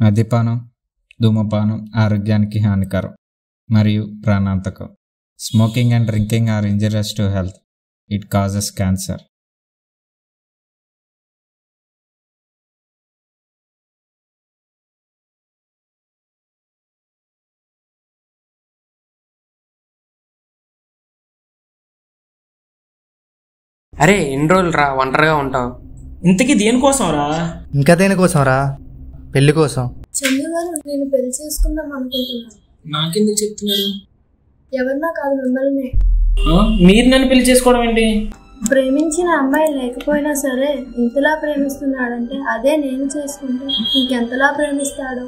మద్యపానం, ధూమపానం ఆరోగ్యానికి హానికరం మరియు ప్రాణాంతకం. Smoking and drinking are injurious to health. It causes cancer. అరే ఎన్ని రోజులు రా ఒంటరిగా ఉంటావు? ఇంతకీ దేనికోసం రా? ఇంకా దేనికోసం రా? పెళ్లి కోసం. చందు గారు, నేను పెళ్లి చేసుకుందాం అనుకుంటున్నాను. నాకెందుకు చెప్తున్నారు? ఎవరినా కాదు, మిమ్మల్ని. మీరు నన్ను పెళ్లి చేసుకోవడం ఏంటి? ప్రేమించిన అమ్మాయి లేకపోయినా సరే ఇంతలా ప్రేమిస్తున్నాడంటే అదే నేను చేసుకుంటే ఇంకెంతలా ప్రేమిస్తాడో.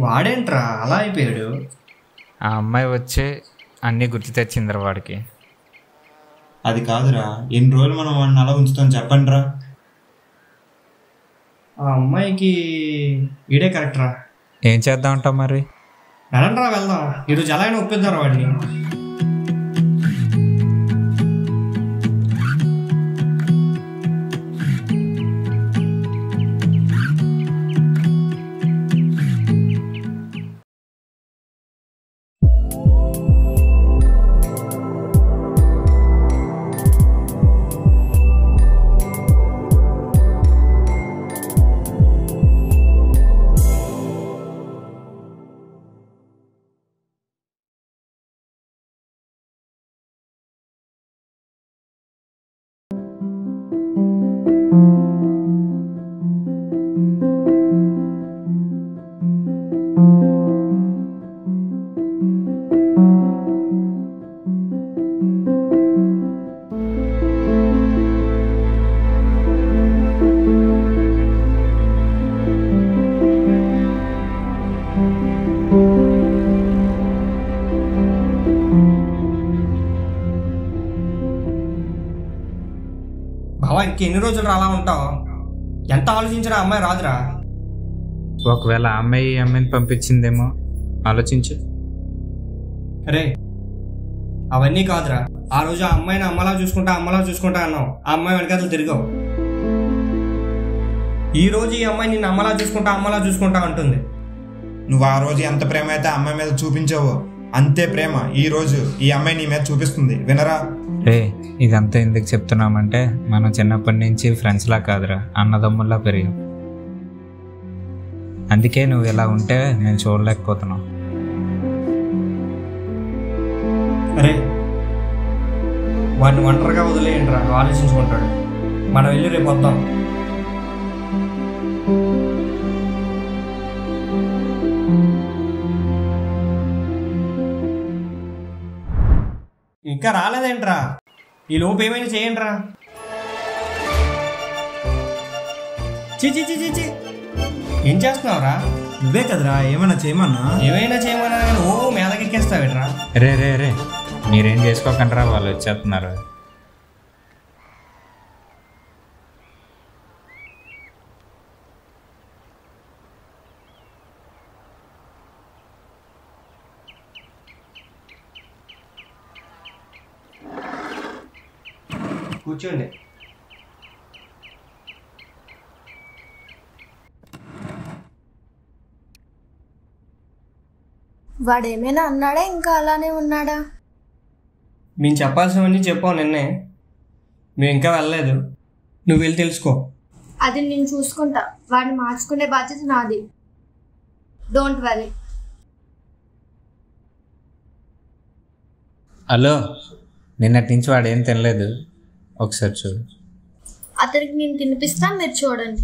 వాడేంట్రా అలా అయిపోయాడు? ఆ అమ్మాయి వచ్చి అన్నీ గుర్తు తెచ్చిందిరా వాడికి. అది కాదురా, ఎన్ని రోజులు మనం వాడిని అలా ఉంచుతాం చెప్పండి రా. ఆ అమ్మాయికి ఈడే కరెక్ట్ రా. ఏం చేద్దాం అంటావు మరి? వెళ్ళండి రా, వెళ్దాం. ఈరోజు ఎలా అయినా ఒప్పిద్దాం వాడిని. బావా, ఇంకెన్ని రోజులు అలా ఉంటావు? ఎంత ఆలోచించినా అమ్మాయి రాదురా. ఒకవేళ ఆ అమ్మాయిని పంపించిందేమో ఆలోచించు. అరే అవన్నీ కాదురా. ఆ రోజు ఆ అమ్మాయిని అమ్మలా చూసుకుంటా అన్నావు. ఆ అమ్మాయి వెనకాతలు తిరిగావు. ఈ రోజు ఈ అమ్మాయి నిన్ను అమ్మలా చూసుకుంటా అంటుంది. నువ్వు ఆ రోజు ఎంత ప్రేమ అయితే అమ్మాయి మీద చూపించావో అంతే ప్రేమ ఈ రోజు ఈ అమ్మాయి నీ మీద చూపిస్తుంది. వినరా? రే, ఇదంతా ఎందుకు చెప్తున్నామంటే మనం చిన్నప్పటి నుంచి ఫ్రెండ్స్లా కాదురా, అన్నదమ్ముల్లా పెరిగాం. అందుకే నువ్వు ఇలా ఉంటే నేను చూడలేకపోతున్నావు. అరే వాడిని ఒంటరిగా వదిలేయండి రా, ఆలోచించుకుంటాడు. మనం వెళ్ళి రేపు వద్దాం. ఇంకా రాలేదేంట్రా? ఈ లోపు ఏమైనా చేయండి రా. చీ ఏం చేస్తున్నావురా? నువ్వే కదరా ఏమైనా చేయమన్నా ఓ మీదకెక్కేస్తావేట్రా? రే మీరేం చేసుకోకండి, వాళ్ళు వచ్చేస్తున్నారు. కూర్చోండి. వాడేమైనా అన్నాడా, ఇంకా అలానే ఉన్నాడా? మేము చెప్పాల్సినవన్నీ చెప్పావు నిన్నే. మేము ఇంకా వెళ్ళలేదు. నువ్వు వెళ్ళి తెలుసుకో. అది నేను చూసుకుంటా. వాడిని మార్చుకునే బాధ్యత నాది. Don't worry. హలో, నిన్నటి నుంచి వాడు ఏం తినలేదు, ఒకసారి చూడు. అతనికి నేను తినిపిస్తా, మీరు చూడండి.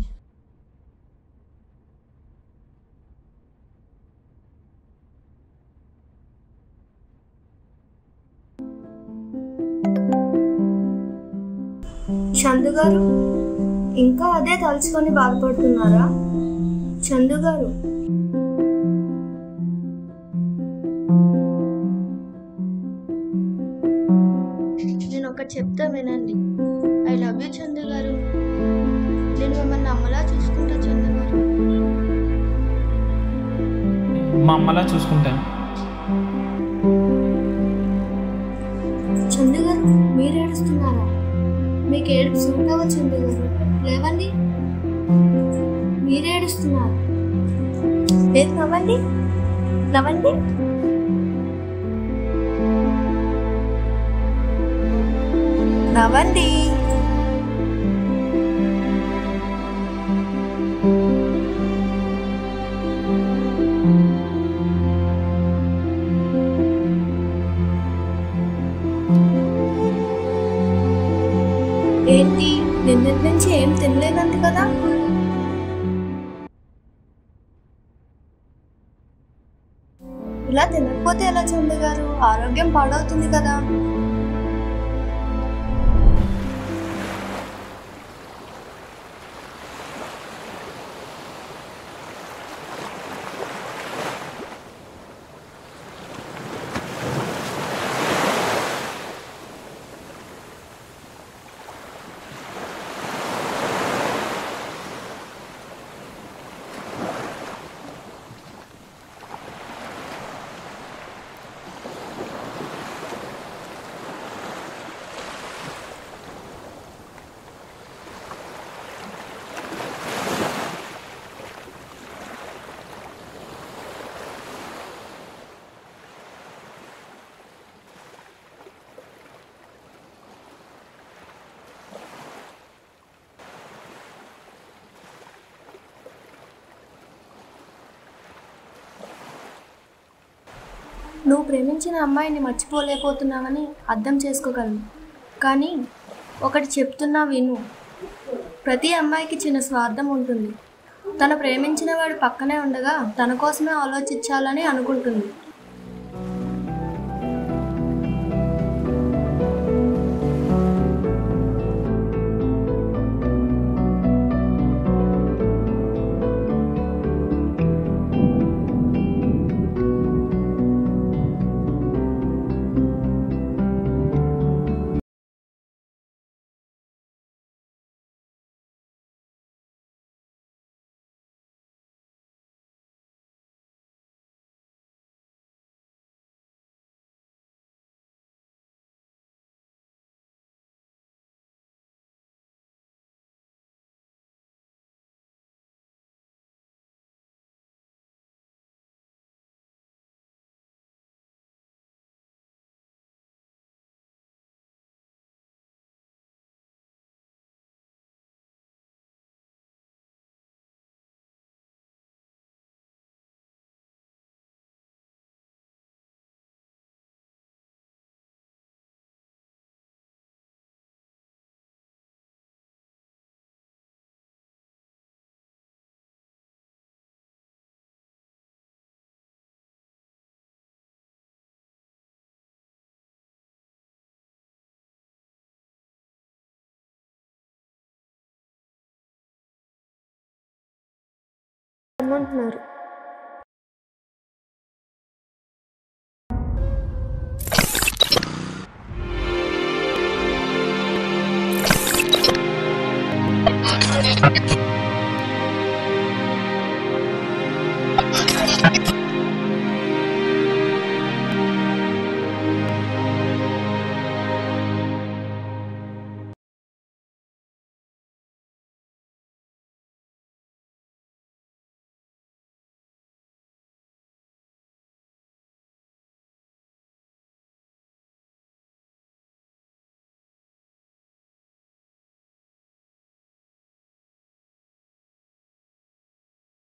చందు గారు, ఇంకా అదే తలుచుకొని బాధపడుతున్నారా? చందు గారు, ఒకటి చెప్తే వినండి. ఐ లవ్ యూ చందు గారు. నేను మిమ్మల్ని అమ్మలా చూసుకుంటా చందు గారు. మా అమ్మలా చూసుకుంటాను. చందు గారు మీరు ఏడుస్తున్నారా? మీకు ఏడుపు సూటవ చందు గారు. లేవండి. మీరు ఏడుస్తున్నారు. లేదు నవ్వండి, నవ్వండి. నవ్వండి. ఏంటి నిన్నటి నుంచి ఏం తినలేదంట కదా? ఇలా తినకపోతే ఎలా చందు గారు? ఆరోగ్యం పాడవుతుంది కదా. నువ్వు ప్రేమించిన అమ్మాయిని మర్చిపోలేకపోతున్నావని అర్థం చేసుకోగలను. కానీ ఒకటి చెప్తున్నా విను. ప్రతి అమ్మాయికి చిన్న స్వార్థం ఉంటుంది. తను ప్రేమించిన వాడు పక్కనే ఉండగా తన కోసమే ఆలోచించాలని అనుకుంటుంది. అంటున్నారు.